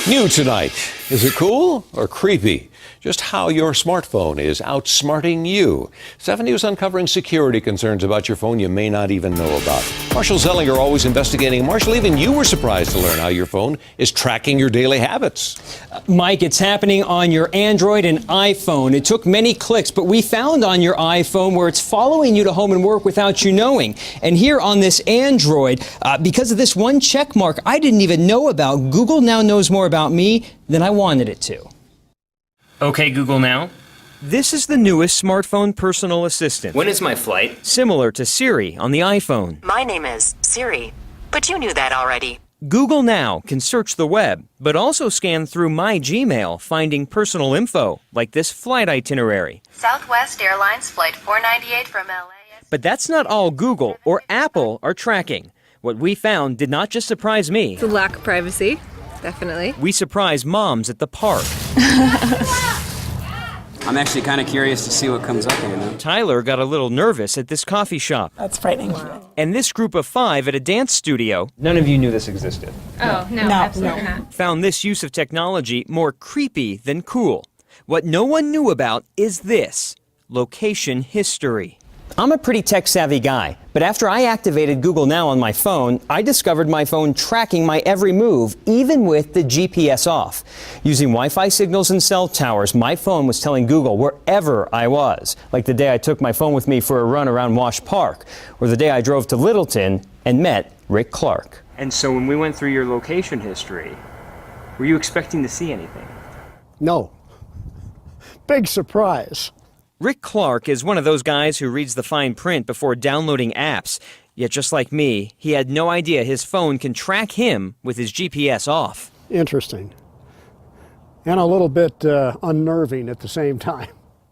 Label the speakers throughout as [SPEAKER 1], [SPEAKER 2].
[SPEAKER 1] New tonight. Is it cool or creepy? Just how your smartphone is outsmarting you. 7 News uncovering security concerns about your phone you may not even know about. Marshall Zellinger always investigating. Marshall, even you were surprised to learn how your phone is tracking your daily habits.
[SPEAKER 2] Mike, it's happening on your Android and iPhone. It took many clicks, but we found on your iPhone where it's following you to home and work without you knowing. And here on this Android, because of this one check mark I didn't even know about, Google now knows more about me than I wanted it to.
[SPEAKER 3] Okay, Google now.
[SPEAKER 2] This is the newest smartphone personal assistant.
[SPEAKER 3] When is my flight?
[SPEAKER 2] Similar to Siri on the iPhone.
[SPEAKER 4] My name is Siri, but you knew that already.
[SPEAKER 2] Google Now can search the web, but also scan through my Gmail, finding personal info, like this flight itinerary.
[SPEAKER 4] Southwest Airlines Flight 498 from LA.
[SPEAKER 2] But that's not all Google or Apple are tracking. What we found did not just surprise me.
[SPEAKER 5] The lack of privacy, definitely.
[SPEAKER 2] We surprised moms at the park.
[SPEAKER 6] I'm actually kind of curious to see what comes up here now.
[SPEAKER 2] Tyler got a little nervous at this coffee shop.
[SPEAKER 7] That's frightening. Wow.
[SPEAKER 2] And this group of 5 at a dance studio. None of you knew this existed.
[SPEAKER 5] Oh, no, absolutely not.
[SPEAKER 2] Found this use of technology more creepy than cool. What no one knew about is this: location history. I'm a pretty tech-savvy guy, but after I activated Google Now on my phone, I discovered my phone tracking my every move, even with the GPS off. Using Wi-Fi signals and cell towers, my phone was telling Google wherever I was, like the day I took my phone with me for a run around Wash Park, or the day I drove to Littleton and met Rick Clark.
[SPEAKER 3] And so when we went through your location history, were you expecting to see anything?
[SPEAKER 8] No. Big surprise.
[SPEAKER 2] Rick Clark is one of those guys who reads the fine print before downloading apps. Yet just like me, he had no idea his phone can track him with his GPS off.
[SPEAKER 8] Interesting. And a little bit unnerving at the same time.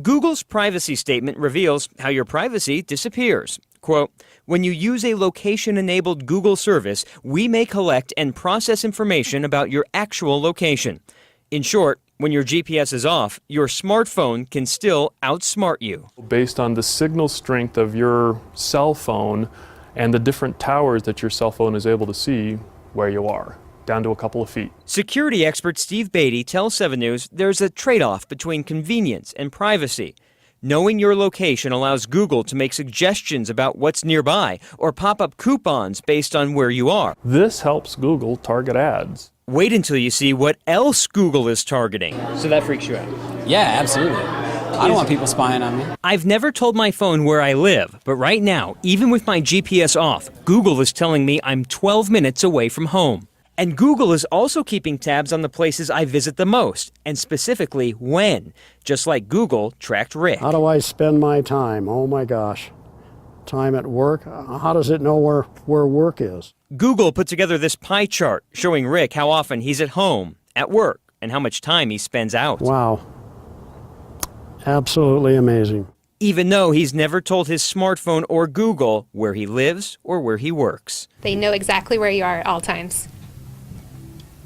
[SPEAKER 2] Google's privacy statement reveals how your privacy disappears. Quote, "When you use a location-enabled Google service, we may collect and process information about your actual location." In short, when your GPS is off, your smartphone can still outsmart you.
[SPEAKER 9] Based on the signal strength of your cell phone and the different towers that your cell phone is able to see where you are, down to a couple of feet.
[SPEAKER 2] Security expert Steve Beatty tells 7 News there's a trade-off between convenience and privacy. Knowing your location allows Google to make suggestions about what's nearby or pop up coupons based on where you are.
[SPEAKER 9] This helps Google target ads.
[SPEAKER 2] Wait until you see what else Google is targeting.
[SPEAKER 3] So that freaks you out?
[SPEAKER 6] Yeah, absolutely. I don't want people spying on me.
[SPEAKER 2] I've never told my phone where I live, but right now, even with my GPS off, Google is telling me I'm 12 minutes away from home. And Google is also keeping tabs on the places I visit the most, and specifically when, just like Google tracked Rick.
[SPEAKER 8] How do I spend my time? Oh my gosh. Time at work? How does it know where work is?
[SPEAKER 2] Google put together this pie chart showing Rick how often he's at home, at work, and how much time he spends out.
[SPEAKER 8] Wow. Absolutely amazing.
[SPEAKER 2] Even though he's never told his smartphone or Google where he lives or where he works.
[SPEAKER 5] They know exactly where you are at all times.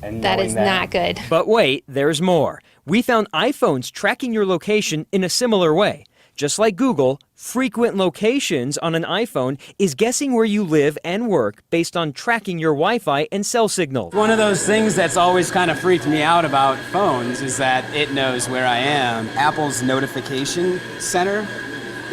[SPEAKER 3] And
[SPEAKER 5] that is not good.
[SPEAKER 2] But wait, there's more. We found iPhones tracking your location in a similar way. Just like Google, frequent locations on an iPhone is guessing where you live and work based on tracking your Wi-Fi and cell signals.
[SPEAKER 6] One of those things that's always kind of freaked me out about phones is that it knows where I am. Apple's notification center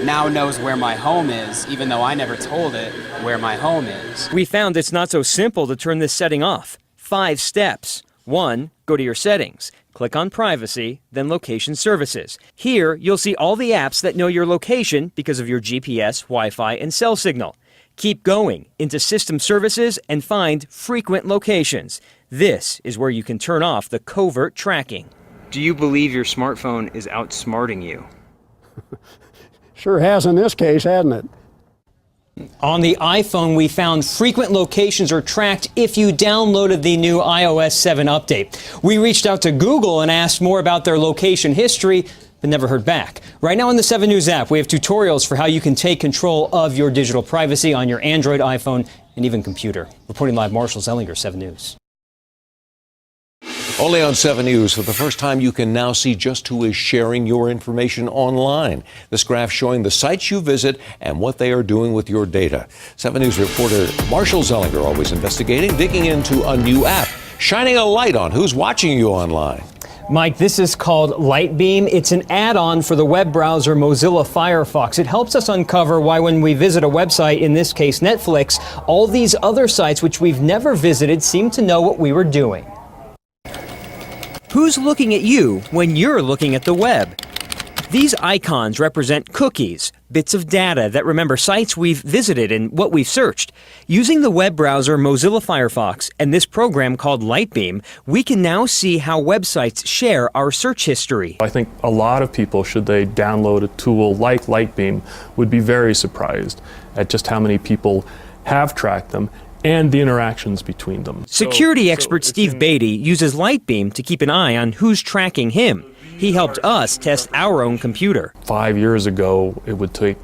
[SPEAKER 6] now knows where my home is, even though I never told it where my home is.
[SPEAKER 2] We found it's not so simple to turn this setting off. 5 steps. 1, go to your settings. Click on Privacy, then Location Services. Here, you'll see all the apps that know your location because of your GPS, Wi-Fi, and cell signal. Keep going into System Services and find Frequent Locations. This is where you can turn off the covert tracking.
[SPEAKER 3] Do you believe your smartphone is outsmarting you?
[SPEAKER 8] Sure has in this case, hasn't it?
[SPEAKER 2] On the iPhone, we found frequent locations are tracked if you downloaded the new iOS 7 update. We reached out to Google and asked more about their location history, but never heard back. Right now on the 7 News app, we have tutorials for how you can take control of your digital privacy on your Android, iPhone, and even computer. Reporting live, Marshall Zellinger, 7 News.
[SPEAKER 1] Only on 7 News, for the first time, you can now see just who is sharing your information online. This graph showing the sites you visit and what they are doing with your data. 7 News reporter Marshall Zellinger always investigating, digging into a new app shining a light on who's watching you online.
[SPEAKER 2] Mike, this is called Lightbeam. It's an add-on for the web browser Mozilla Firefox. It helps us uncover why when we visit a website, in this case Netflix, all these other sites which we've never visited seem to know what we were doing. Who's looking at you when you're looking at the web? These icons represent cookies, bits of data that remember sites we've visited and what we've searched. Using the web browser Mozilla Firefox and this program called Lightbeam, we can now see how websites share our search history.
[SPEAKER 9] I think a lot of people, should they download a tool like Lightbeam, would be very surprised at just how many people have tracked them and the interactions between them.
[SPEAKER 2] Security expert Steve Beatty uses Lightbeam to keep an eye on who's tracking him. He helped us test our own computer.
[SPEAKER 9] 5 years ago, it would take,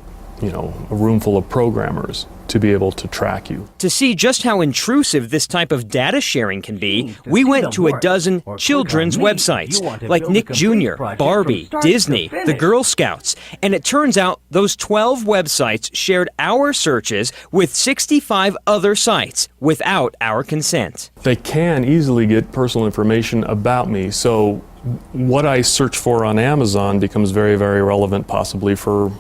[SPEAKER 9] a room full of programmers to be able to track you.
[SPEAKER 2] To see just how intrusive this type of data sharing can be, we went to a dozen children's websites, like Nick Jr., Barbie, Disney, the Girl Scouts. And it turns out those 12 websites shared our searches with 65 other sites without our consent.
[SPEAKER 9] They can easily get personal information about me, so what I search for on Amazon becomes very, very relevant, possibly for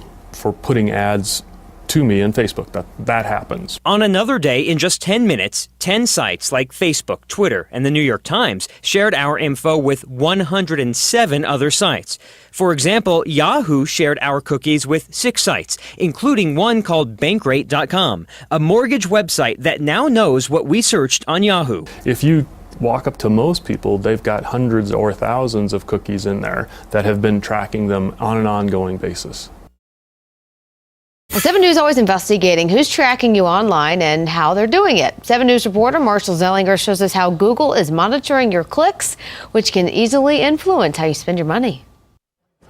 [SPEAKER 9] putting ads to me in Facebook. That happens.
[SPEAKER 2] On another day, in just 10 minutes, 10 sites like Facebook, Twitter, and the New York Times shared our info with 107 other sites. For example, Yahoo shared our cookies with 6 sites, including one called Bankrate.com, a mortgage website that now knows what we searched on Yahoo.
[SPEAKER 9] If you walk up to most people, they've got hundreds or thousands of cookies in there that have been tracking them on an ongoing basis.
[SPEAKER 7] Well, 7 News always investigating who's tracking you online and how they're doing it. 7 News reporter Marshall Zellinger shows us how Google is monitoring your clicks, which can easily influence how you spend your money.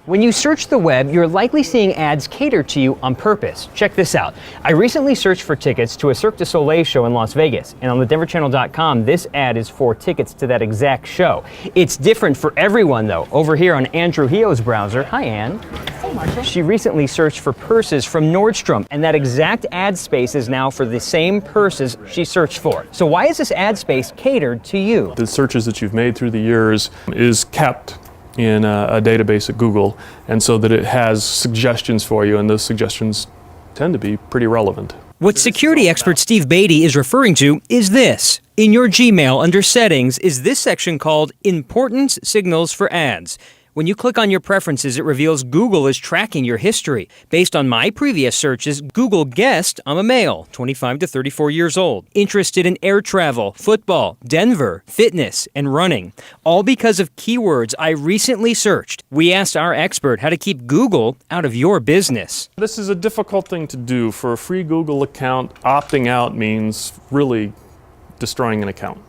[SPEAKER 2] When you search the web, you're likely seeing ads catered to you on purpose. Check this out. I recently searched for tickets to a Cirque du Soleil show in Las Vegas, and on the denverchannel.com, this ad is for tickets to that exact show. It's different for everyone, though. Over here on Andrew Hio's browser, hi Ann.
[SPEAKER 7] Hey, Marshall.
[SPEAKER 2] She recently searched for purses from Nordstrom, and that exact ad space is now for the same purses she searched for. So why is this ad space catered to you?
[SPEAKER 9] The searches that you've made through the years is kept in a database at Google, and so that it has suggestions for you, and those suggestions tend to be pretty relevant.
[SPEAKER 2] What security expert Steve Beatty is referring to is this. In your Gmail, under Settings, is this section called Important Signals for Ads. When you click on your preferences, it reveals Google is tracking your history. Based on my previous searches, Google guessed I'm a male, 25 to 34 years old, interested in air travel, football, Denver, fitness, and running, all because of keywords I recently searched. We asked our expert how to keep Google out of your business.
[SPEAKER 9] This is a difficult thing to do. For a free Google account, opting out means really destroying an account.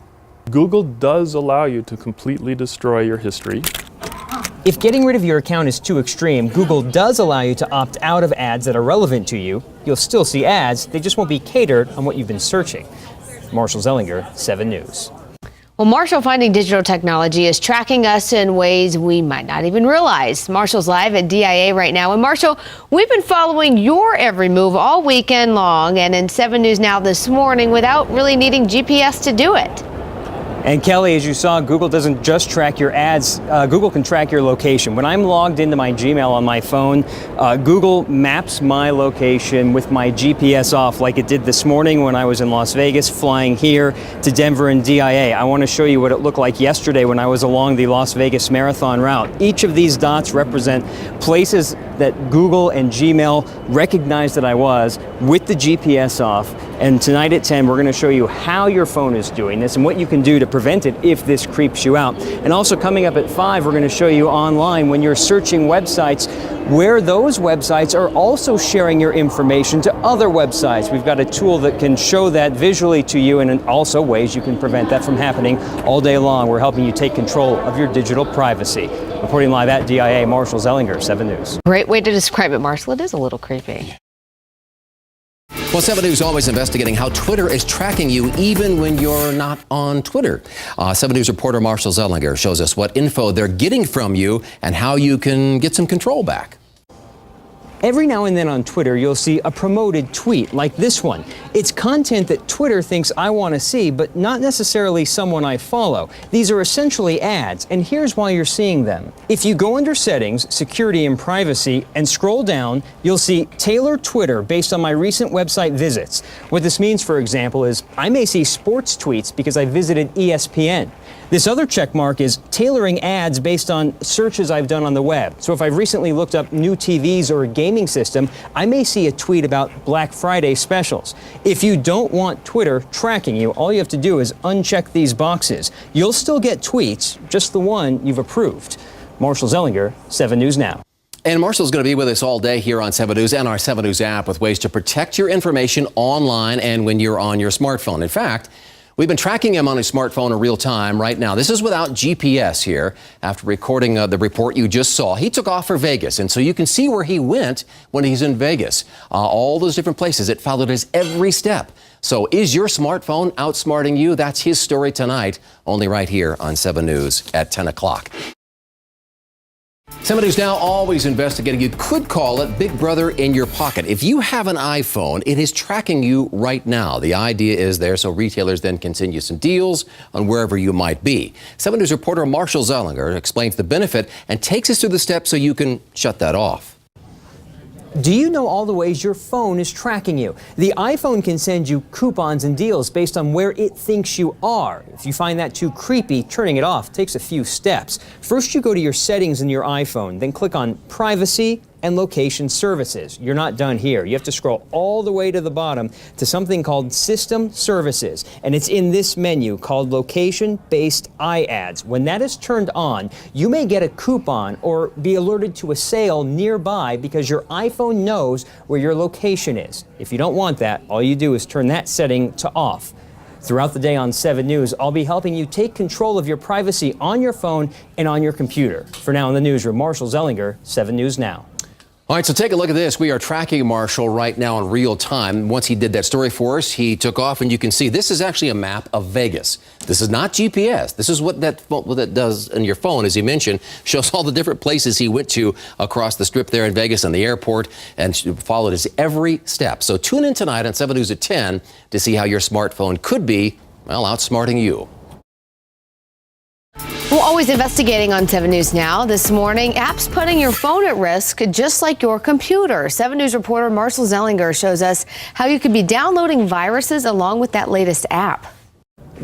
[SPEAKER 9] Google does allow you to completely destroy your history.
[SPEAKER 2] If getting rid of your account is too extreme, Google does allow you to opt out of ads that are relevant to you. You'll still see ads, they just won't be catered on what you've been searching. Marshall Zellinger, 7 News.
[SPEAKER 7] Well, Marshall finding digital technology is tracking us in ways we might not even realize. Marshall's live at DIA right now. And Marshall, we've been following your every move all weekend long and in 7 News Now this morning without really needing GPS to do it.
[SPEAKER 2] And Kelly, as you saw, Google doesn't just track your ads, Google can track your location. When I'm logged into my Gmail on my phone, Google maps my location with my GPS off like it did this morning when I was in Las Vegas flying here to Denver and DIA. I want to show you what it looked like yesterday when I was along the Las Vegas Marathon route. Each of these dots represent places that Google and Gmail recognized that I was with the GPS off. And tonight at 10, we're going to show you how your phone is doing this and what you can do to prevent it if this creeps you out. And also coming up at 5, we're going to show you online when you're searching websites where those websites are also sharing your information to other websites. We've got a tool that can show that visually to you and also ways you can prevent that from happening all day long. We're helping you take control of your digital privacy. Reporting live at DIA, Marshall Zellinger, 7 News.
[SPEAKER 7] Great way to describe it, Marshall. It is a little creepy.
[SPEAKER 10] Well, 7 News always investigating how Twitter is tracking you even when you're not on Twitter. 7 News reporter Marshall Zellinger shows us what info they're getting from you and how you can get some control back.
[SPEAKER 2] Every now and then on Twitter, you'll see a promoted tweet like this one. It's content that Twitter thinks I want to see, but not necessarily someone I follow. These are essentially ads, and here's why you're seeing them. If you go under Settings, Security and Privacy, and scroll down, you'll see Tailor Twitter based on my recent website visits. What this means, for example, is I may see sports tweets because I visited ESPN. This other check mark is tailoring ads based on searches I've done on the web. So if I've recently looked up new TVs or a gaming system, I may see a tweet about Black Friday specials. If you don't want Twitter tracking you, all you have to do is uncheck these boxes. You'll still get tweets, just the one you've approved. Marshall Zellinger, 7 News Now.
[SPEAKER 10] And Marshall's going to be with us all day here on 7 News and our 7 News app with ways to protect your information online and when you're on your smartphone. In fact, we've been tracking him on his smartphone in real time right now. This is without GPS here. After recording the report you just saw, he took off for Vegas. And so you can see where he went when he's in Vegas. All those different places. It followed his every step. So is your smartphone outsmarting you? That's his story tonight, only right here on 7 News at 10 o'clock. 7 News Now, always investigating. You could call it Big Brother in your pocket. If you have an iPhone, it is tracking you right now. The idea is there so retailers then can send you some deals on wherever you might be. 7 News reporter Marshall Zellinger explains the benefit and takes us through the steps so you can shut that off.
[SPEAKER 2] Do you know all the ways your phone is tracking you? The iPhone can send you coupons and deals based on where it thinks you are. If you find that too creepy, turning it off takes a few steps. First, you go to your settings in your iPhone, then click on Privacy and Location Services. You're not done here. You have to scroll all the way to the bottom to something called System Services, and it's in this menu called Location-Based iAds. When that is turned on, you may get a coupon or be alerted to a sale nearby because your iPhone knows where your location is. If you don't want that, all you do is turn that setting to off. Throughout the day on 7 News, I'll be helping you take control of your privacy on your phone and on your computer. For now in the newsroom, Marshall Zellinger, 7 News Now.
[SPEAKER 10] All right, so take a look at this. We are tracking Marshall right now in real time. Once he did that story for us, he took off, and you can see this is actually a map of Vegas. This is not GPS. This is what that does in your phone, as he mentioned, shows all the different places he went to across the strip there in Vegas and the airport, and followed his every step. So tune in tonight on 7 News at 10 to see how your smartphone could be, well, outsmarting you.
[SPEAKER 7] We're always investigating on 7 News Now. This morning, apps putting your phone at risk, just like your computer. 7 News reporter Marshall Zellinger shows us how you could be downloading viruses along with that latest app.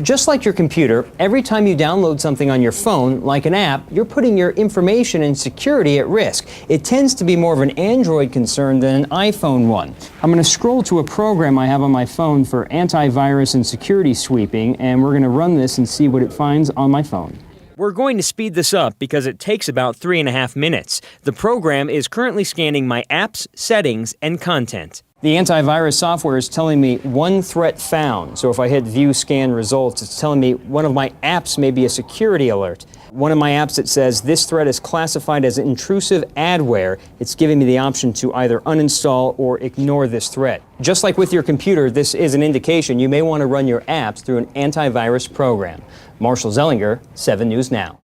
[SPEAKER 2] Just like your computer, every time you download something on your phone, like an app, you're putting your information and security at risk. It tends to be more of an Android concern than an iPhone one. I'm going to scroll to a program I have on my phone for antivirus and security sweeping, and we're going to run this and see what it finds on my phone. We're going to speed this up because it takes about 3.5 minutes. The program is currently scanning my apps, settings, and content. The antivirus software is telling me one threat found. So if I hit view scan results, it's telling me one of my apps may be a security alert. One of my apps that says this threat is classified as intrusive adware, it's giving me the option to either uninstall or ignore this threat. Just like with your computer, this is an indication you may want to run your apps through an antivirus program. Marshall Zellinger, 7 News Now.